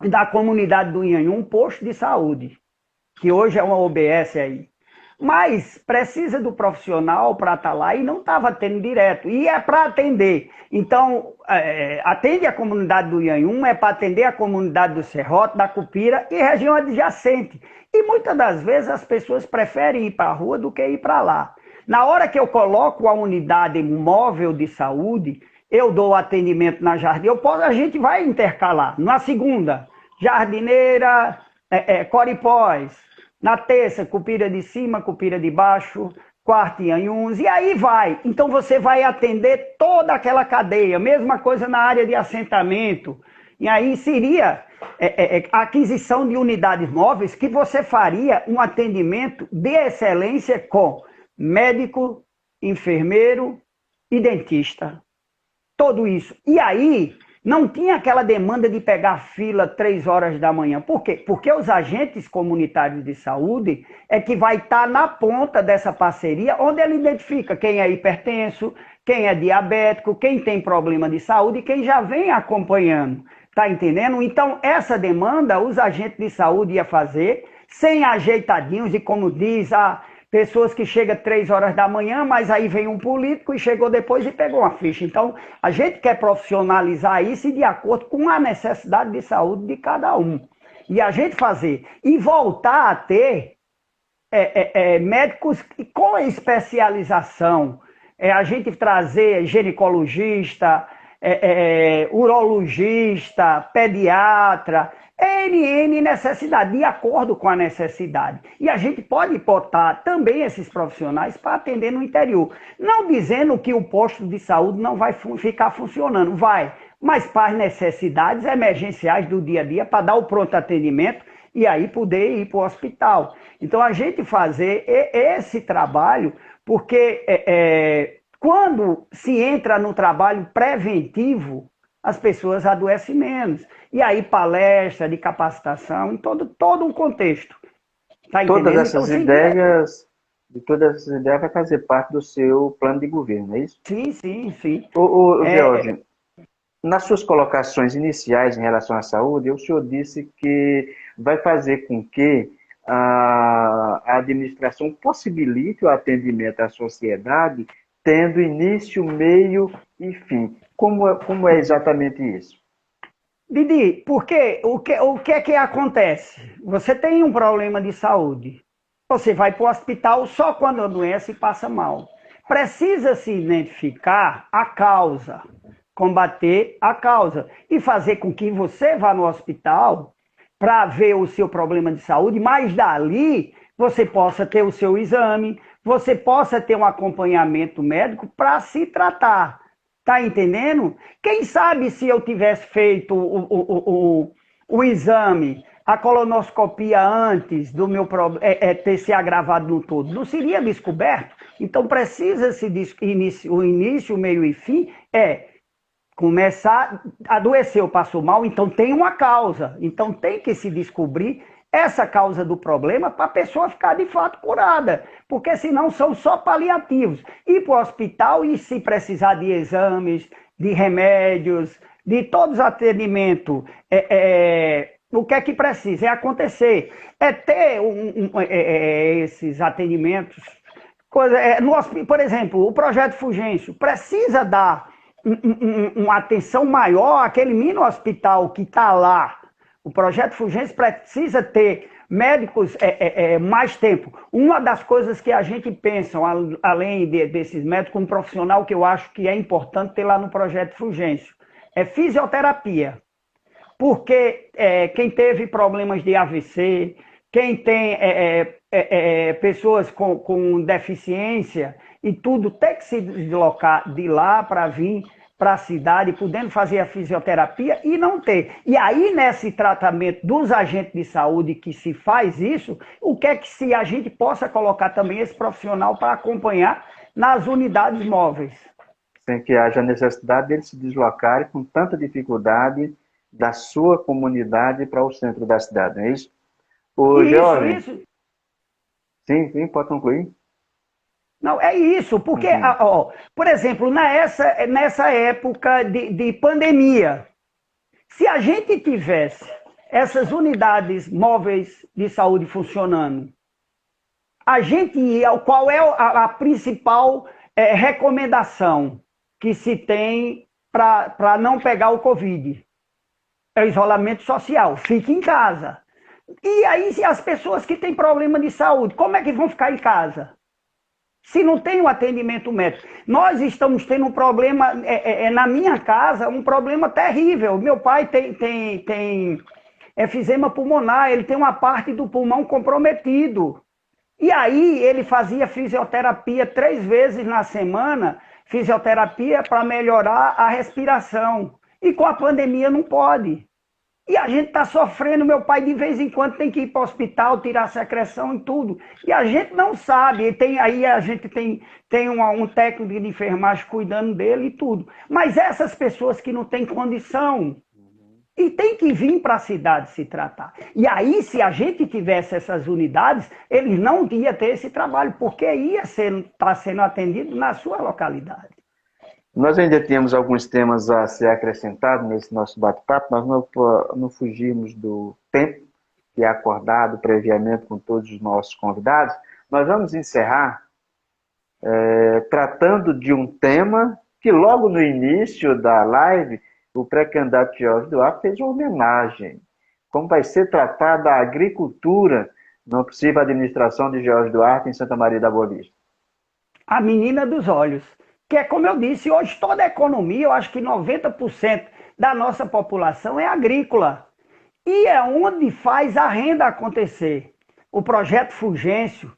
da comunidade do Inhanhum, um posto de saúde, que hoje é uma OBS aí. Mas precisa do profissional para estar lá e não estava tendo direto. E é para atender. Então, atende a comunidade do Inhanhum, é para atender a comunidade do Serrote, da Cupira e região adjacente. E muitas das vezes as pessoas preferem ir para a rua do que ir para lá. Na hora que eu coloco a unidade móvel de saúde, eu dou atendimento na jardim, a gente vai intercalar. Na segunda, jardineira, Coripós. Na terça, Cupira de cima, Cupira de baixo, quarta Inhanhuns, e aí vai. Então você vai atender toda aquela cadeia. Mesma coisa na área de assentamento. E aí seria a aquisição de unidades móveis que você faria um atendimento de excelência com médico, enfermeiro e dentista. Tudo isso. E aí, não tinha aquela demanda de pegar fila 3 horas da manhã. Por quê? Porque os agentes comunitários de saúde é que vai estar na ponta dessa parceria, onde ele identifica quem é hipertenso, quem é diabético, quem tem problema de saúde e quem já vem acompanhando. Tá entendendo? Então, essa demanda, os agentes de saúde iam fazer, sem ajeitadinhos, e como diz pessoas que chegam 3 horas da manhã, mas aí vem um político e chegou depois e pegou uma ficha. Então, a gente quer profissionalizar isso de acordo com a necessidade de saúde de cada um. E a gente fazer. E voltar a ter médicos com especialização. A gente trazer ginecologista, urologista, pediatra, N necessidade, de acordo com a necessidade. E a gente pode botar também esses profissionais para atender no interior. Não dizendo que o posto de saúde não vai ficar funcionando, vai. Mas para as necessidades emergenciais do dia a dia, para dar o pronto atendimento e aí poder ir para o hospital. Então a gente fazer esse trabalho, porque Quando se entra no trabalho preventivo, as pessoas adoecem menos. E aí palestra de capacitação, em todo um contexto. Está Todas entendendo? Então, essas ideias, de todas essas ideias vai fazer parte do seu plano de governo, é isso? sim, sim, sim. George, nas suas colocações iniciais em relação à saúde, o senhor disse que vai fazer com que a administração possibilite o atendimento à sociedade, tendo início, meio e fim. Como é exatamente isso? Didi, porque o que é que acontece? Você tem um problema de saúde. Você vai para o hospital só quando adoece e passa mal. Precisa se identificar a causa, combater a causa e fazer com que você vá no hospital para ver o seu problema de saúde, mas dali você possa ter o seu exame, você possa ter um acompanhamento médico para se tratar. Tá entendendo? Quem sabe se eu tivesse feito o exame, a colonoscopia antes do meu ter se agravado no todo, não seria descoberto? Então precisa-se o início, o meio e fim começar, adoeceu, passou mal, então tem uma causa. Então tem que se descobrir essa causa do problema para a pessoa ficar de fato curada. Porque senão são só paliativos. Ir para o hospital e se precisar de exames, de remédios, de todos os atendimentos, o que é que precisa? É acontecer. É ter esses atendimentos. Por exemplo, o projeto Fulgêncio precisa dar uma atenção maior àquele mini hospital que está lá. O projeto Fulgêncio precisa ter médicos mais tempo. Uma das coisas que a gente pensa, além desses médicos, um profissional que eu acho que é importante ter lá no projeto Fulgêncio, é fisioterapia. Porque quem teve problemas de AVC, quem tem pessoas com deficiência e tudo, tem que se deslocar de lá para vir para a cidade, podendo fazer a fisioterapia e não ter. E aí, nesse tratamento dos agentes de saúde que se faz isso, o que é que se a gente possa colocar também esse profissional para acompanhar nas unidades móveis? Sem que haja necessidade deles se deslocarem com tanta dificuldade da sua comunidade para o centro da cidade, não é isso? Isso. Sim, pode concluir. Não, é isso, porque, por exemplo, nessa época de pandemia, se a gente tivesse essas unidades móveis de saúde funcionando, qual é a principal recomendação que se tem para não pegar o Covid? É o isolamento social, fique em casa. E aí, se as pessoas que têm problema de saúde, como é que vão ficar em casa? Se não tem o atendimento médico. Nós estamos tendo um problema, na minha casa, um problema terrível. Meu pai tem efizema pulmonar, ele tem uma parte do pulmão comprometido. E aí ele fazia fisioterapia 3 vezes na semana, fisioterapia para melhorar a respiração. E com a pandemia não pode. E a gente está sofrendo, meu pai de vez em quando tem que ir para o hospital, tirar secreção e tudo. E a gente não sabe, aí a gente tem um técnico de enfermagem cuidando dele e tudo. Mas essas pessoas que não têm condição, e tem que vir para a cidade se tratar. E aí, se a gente tivesse essas unidades, eles não iam ter esse trabalho, porque ia estar sendo atendido na sua localidade. Nós ainda temos alguns temas a ser acrescentados nesse nosso bate-papo. Nós não fugimos do tempo que é acordado previamente com todos os nossos convidados. Nós vamos encerrar tratando de um tema que logo no início da live o pré-candidato Jorge Duarte fez uma homenagem. Como vai ser tratada a agricultura na possível administração de Jorge Duarte em Santa Maria da Boa Vista? A menina dos olhos. Que é como eu disse, hoje toda a economia, eu acho que 90% da nossa população é agrícola. E é onde faz a renda acontecer. O projeto Fulgêncio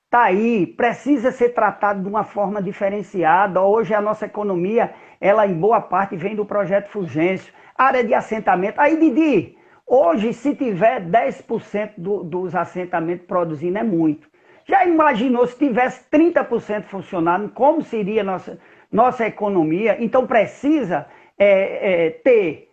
está aí, precisa ser tratado de uma forma diferenciada. Hoje a nossa economia, ela em boa parte vem do projeto Fulgêncio. Área de assentamento. Aí, Didi, hoje se tiver 10% dos assentamentos produzindo é muito. Já imaginou se tivesse 30% funcionando, como seria nossa economia? Então precisa ter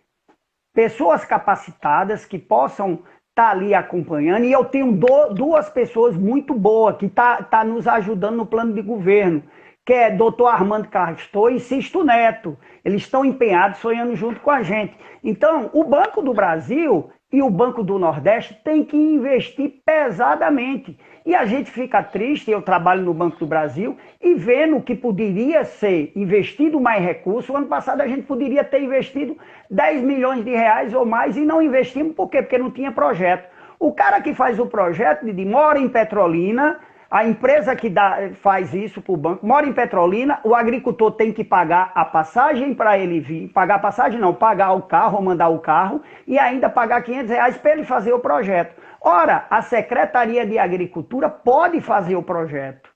pessoas capacitadas que possam estar ali acompanhando. E eu tenho duas pessoas muito boas que tá nos ajudando no plano de governo, que é doutor Armando Castor e Sisto Neto. Eles estão empenhados, sonhando junto com a gente. Então, o Banco do Brasil e o Banco do Nordeste têm que investir pesadamente. E a gente fica triste, eu trabalho no Banco do Brasil, e vendo que poderia ser investido mais recursos. O ano passado a gente poderia ter investido 10 milhões de reais ou mais e não investimos. Por quê? Porque não tinha projeto. O cara que faz o projeto, mora em Petrolina, a empresa que faz isso para o banco, mora em Petrolina, o agricultor tem que pagar a passagem para ele vir, pagar a passagem não, pagar o carro, ou mandar o carro, e ainda pagar 500 reais para ele fazer o projeto. Ora, a Secretaria de Agricultura pode fazer o projeto.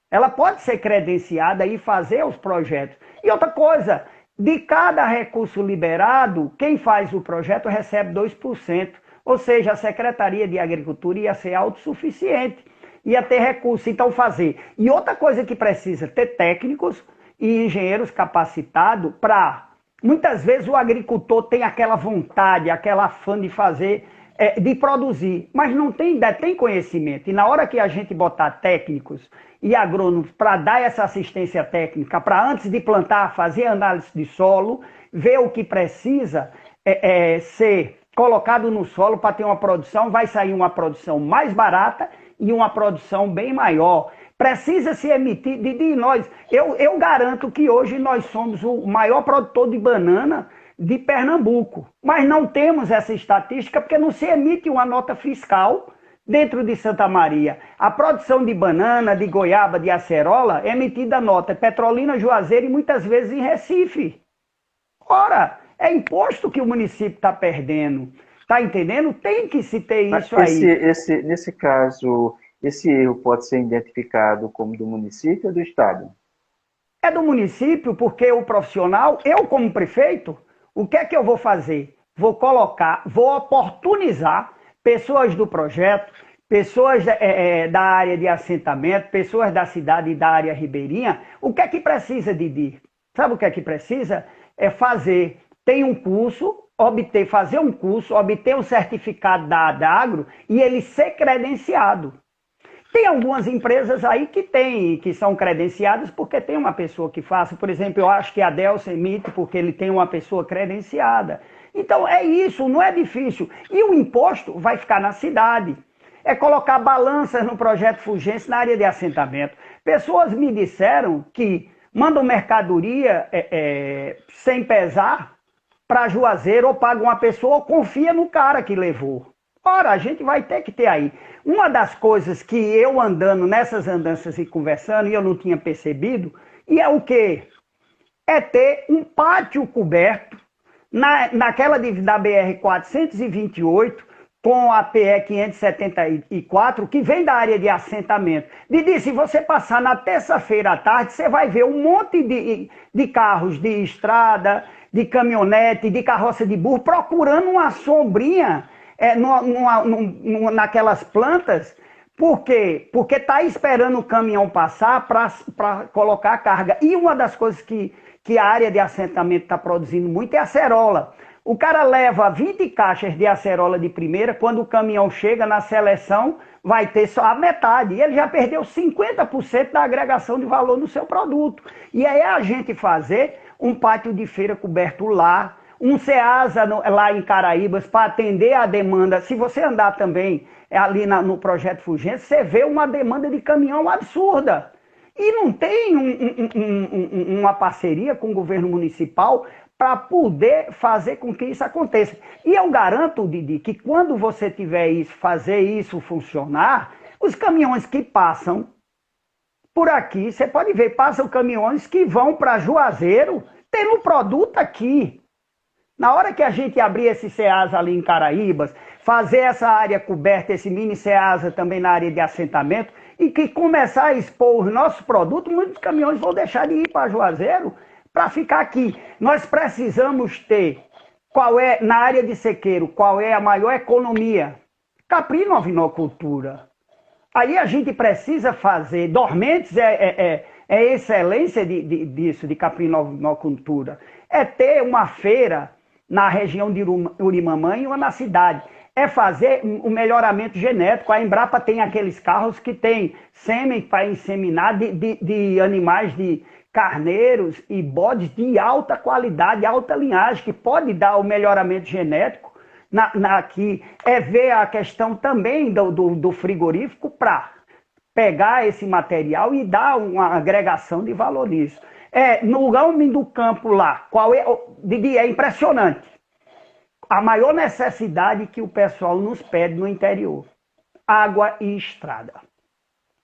Ela pode ser credenciada e fazer os projetos. E outra coisa, de cada recurso liberado, quem faz o projeto recebe 2%. Ou seja, a Secretaria de Agricultura ia ser autossuficiente, ia ter recurso, então fazer. E outra coisa que precisa, ter técnicos e engenheiros capacitados para... Muitas vezes o agricultor tem aquela vontade, aquela afã de fazer, de produzir, mas não tem, tem conhecimento. E na hora que a gente botar técnicos e agrônomos para dar essa assistência técnica, para antes de plantar, fazer análise de solo, ver o que precisa ser colocado no solo para ter uma produção, vai sair uma produção mais barata e uma produção bem maior. Precisa se emitir de nós. Eu garanto que hoje nós somos o maior produtor de banana de Pernambuco, mas não temos essa estatística porque não se emite uma nota fiscal dentro de Santa Maria. A produção de banana, de goiaba, de acerola é emitida nota Petrolina, Juazeiro e muitas vezes em Recife. Ora, é imposto que o município está perdendo. Está entendendo? Tem que se ter isso aí. Nesse caso, esse erro pode ser identificado como do município ou do Estado? É do município, porque o profissional, eu como prefeito, o que é que eu vou fazer? Vou oportunizar pessoas do projeto, pessoas da área de assentamento, pessoas da cidade e da área ribeirinha. O que é que precisa, Didi? Sabe o que é que precisa? É fazer, tem um curso, fazer um curso, obter um certificado da Adagro e ele ser credenciado. Tem algumas empresas aí que são credenciadas porque tem uma pessoa que faça. Por exemplo, eu acho que a Delsa emite porque ele tem uma pessoa credenciada. Então é isso, não é difícil. E o imposto vai ficar na cidade. É colocar balanças no projeto Fulgêncio na área de assentamento. Pessoas me disseram que mandam mercadoria sem pesar para Juazeiro ou paga uma pessoa ou confia no cara que levou. Ora, a gente vai ter que ter aí. Uma das coisas que eu andando nessas andanças e conversando, e eu não tinha percebido, e é o quê? É ter um pátio coberto naquela da BR-428 com a PE 574, que vem da área de assentamento. Didi, se você passar na terça-feira à tarde, você vai ver um monte de carros de estrada, de caminhonete, de carroça de burro, procurando uma sombrinha naquelas plantas. Por quê? Porque está esperando o caminhão passar para colocar a carga. E uma das coisas que a área de assentamento está produzindo muito é a acerola. O cara leva 20 caixas de acerola de primeira, quando o caminhão chega na seleção, vai ter só a metade. E ele já perdeu 50% da agregação de valor no seu produto. E aí a gente fazer um pátio de feira coberto lá, um Ceasa lá em Caraíbas para atender a demanda. Se você andar também ali no projeto Fulgêncio, você vê uma demanda de caminhão absurda. E não tem uma parceria com o governo municipal para poder fazer com que isso aconteça. E eu garanto, Didi, que quando você tiver isso, fazer isso funcionar, os caminhões que passam por aqui, você pode ver, passam caminhões que vão para Juazeiro, tendo produto aqui. Na hora que a gente abrir esse Ceasa ali em Caraíbas, fazer essa área coberta, esse mini Ceasa também na área de assentamento, e que começar a expor os nossos produtos, muitos caminhões vão deixar de ir para Juazeiro para ficar aqui. Nós precisamos ter, na área de sequeiro, qual é a maior economia? Caprino ovinocultura. Aí a gente precisa fazer, Dormentes excelência disso, de caprinocultura. É ter uma feira na região de Urimamã e uma na cidade. É fazer o melhoramento genético. A Embrapa tem aqueles carros que tem sêmen para inseminar de animais, de carneiros e bodes de alta qualidade, alta linhagem, que pode dar o melhoramento genético. Aqui é ver a questão também do frigorífico para pegar esse material e dar uma agregação de valor nisso. No homem do campo lá, Didi, é impressionante. A maior necessidade que o pessoal nos pede no interior: água e estrada.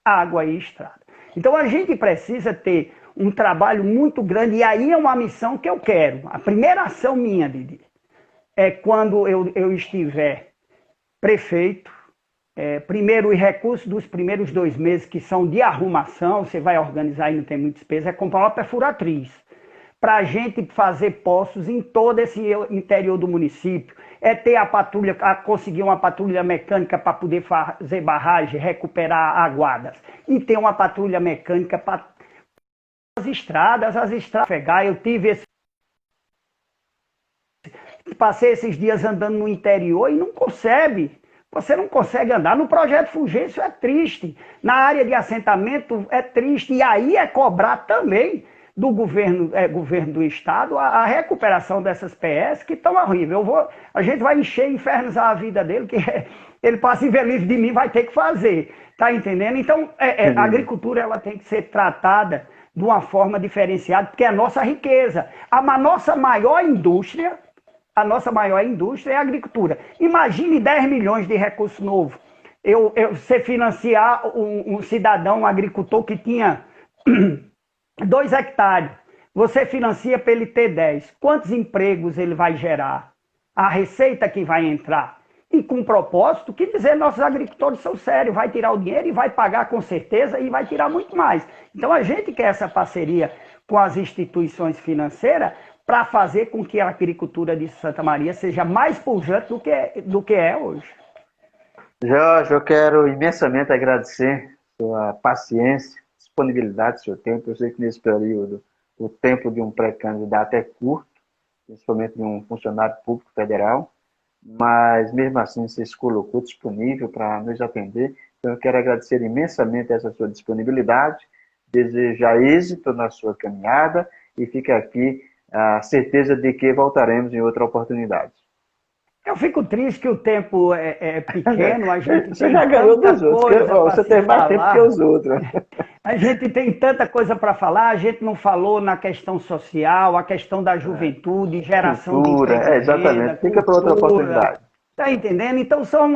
Água e estrada. Então a gente precisa ter um trabalho muito grande, e aí é uma missão que eu quero. A primeira ação minha, Didi, é quando eu estiver prefeito, primeiro, os recursos dos primeiros 2 meses, que são de arrumação, você vai organizar e não tem muita despesa, é comprar uma perfuratriz, para a gente fazer poços em todo esse interior do município. É ter a patrulha, conseguir uma patrulha mecânica para poder fazer barragem, recuperar aguadas. E ter uma patrulha mecânica para as estradas pegar. Eu passei esses dias andando no interior e não consegue. Você não consegue andar. No projeto Fulgêncio é triste. Na área de assentamento é triste. E aí é cobrar também do governo do estado a recuperação dessas PS que estão horríveis. A gente vai encher infernos à vida dele, que ele passa em ver livre de mim, vai ter que fazer. Tá entendendo? Então, a agricultura ela tem que ser tratada de uma forma diferenciada, porque é a nossa riqueza. A nossa maior indústria é a agricultura. Imagine 10 milhões de recursos novos. Você financiar um cidadão, um agricultor que tinha 2 hectares, você financia para ele ter 10. Quantos empregos ele vai gerar? A receita que vai entrar. E com propósito, que dizer, nossos agricultores são sérios, vai tirar o dinheiro e vai pagar com certeza e vai tirar muito mais. Então a gente quer essa parceria com as instituições financeiras para fazer com que a agricultura de Santa Maria seja mais pujante do que é hoje. Jorge, eu quero imensamente agradecer sua paciência, disponibilidade, seu tempo. Eu sei que nesse período o tempo de um pré-candidato é curto, principalmente de um funcionário público federal, mas mesmo assim você se colocou disponível para nos atender. Então eu quero agradecer imensamente essa sua disponibilidade, desejar êxito na sua caminhada e fica aqui a certeza de que voltaremos em outra oportunidade. Eu fico triste que o tempo é pequeno, a gente você já ganhou dos outros, você tem mais tempo que os outros. A gente tem tanta coisa para falar, a gente não falou na questão social, a questão da juventude, geração de emprego, exatamente, fica para outra oportunidade. Tá entendendo? Então são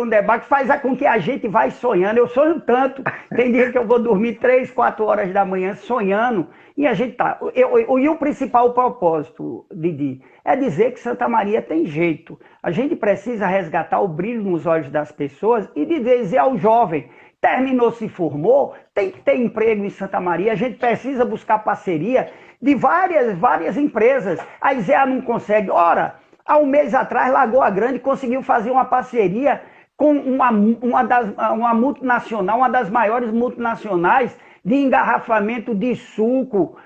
um debate que faz com que a gente vai sonhando. Eu sonho tanto, tem dia que eu vou dormir 3, 4 horas da manhã sonhando, e a gente tá. E o principal propósito, Didi, é dizer que Santa Maria tem jeito. A gente precisa resgatar o brilho nos olhos das pessoas e dizer ao jovem: terminou, se formou, tem que ter emprego em Santa Maria. A gente precisa buscar parceria de várias empresas. A IZEA não consegue. Ora, há um mês atrás, Lagoa Grande conseguiu fazer uma parceria com uma multinacional, uma das maiores multinacionais de engarrafamento de suco,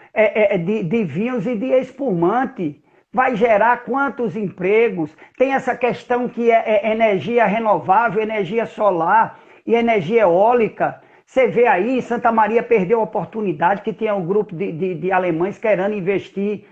de vinhos e de espumante. Vai gerar quantos empregos? Tem essa questão que é energia renovável, energia solar e energia eólica. Você vê aí, Santa Maria perdeu a oportunidade, que tinha um grupo de alemães querendo investir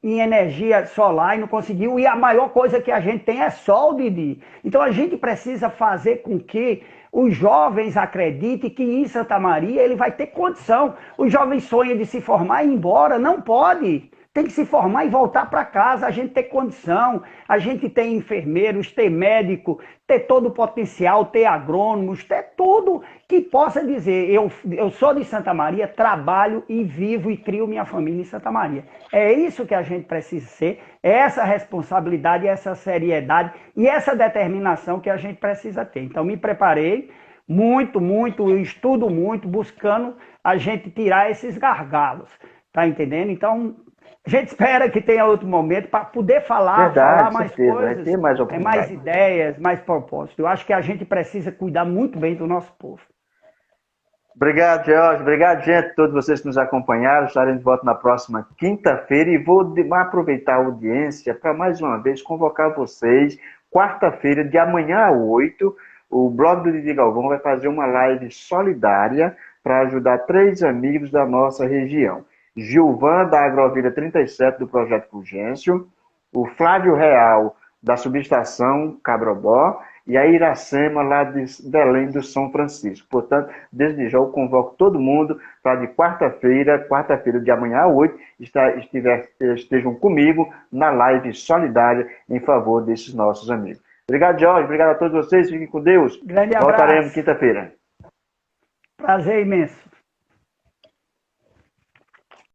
em energia solar e não conseguiu. E a maior coisa que a gente tem é sol, Didi. Então a gente precisa fazer com que os jovens acreditem que em Santa Maria ele vai ter condição. Os jovens sonham de se formar e ir embora. Não pode. Tem que se formar e voltar para casa, a gente ter condição, a gente ter enfermeiros, ter médico, ter todo o potencial, ter agrônomos, ter tudo que possa dizer, eu sou de Santa Maria, trabalho e vivo e crio minha família em Santa Maria. É isso que a gente precisa ser, é essa responsabilidade, essa seriedade e essa determinação que a gente precisa ter. Então me preparei muito, eu estudo muito, buscando a gente tirar esses gargalos, tá entendendo? Então A gente espera que tenha outro momento para poder falar Verdade, mais certeza, vai coisas, ter mais oportunidade. mais ideias, mais propósitos. Eu acho que a gente precisa cuidar muito bem do nosso povo. Obrigado, George. Obrigado, gente, todos vocês que nos acompanharam. Estaremos de volta na próxima quinta-feira e vou aproveitar a audiência para mais uma vez convocar vocês. Quarta-feira, de amanhã às 8, o blog do Didi Galvão vai fazer uma live solidária para ajudar 3 amigos da nossa região. Gilvan, da Agrovila 37, do Projeto Fulgêncio, o Flávio Real, da Subestação Cabrobó, e a Iracema, lá de Belém do São Francisco. Portanto, desde já eu convoco todo mundo para de quarta-feira de amanhã às 8, estejam comigo na live solidária em favor desses nossos amigos. Obrigado, Jorge. Obrigado a todos vocês. Fiquem com Deus. Grande abraço. Voltaremos quinta-feira. Prazer imenso.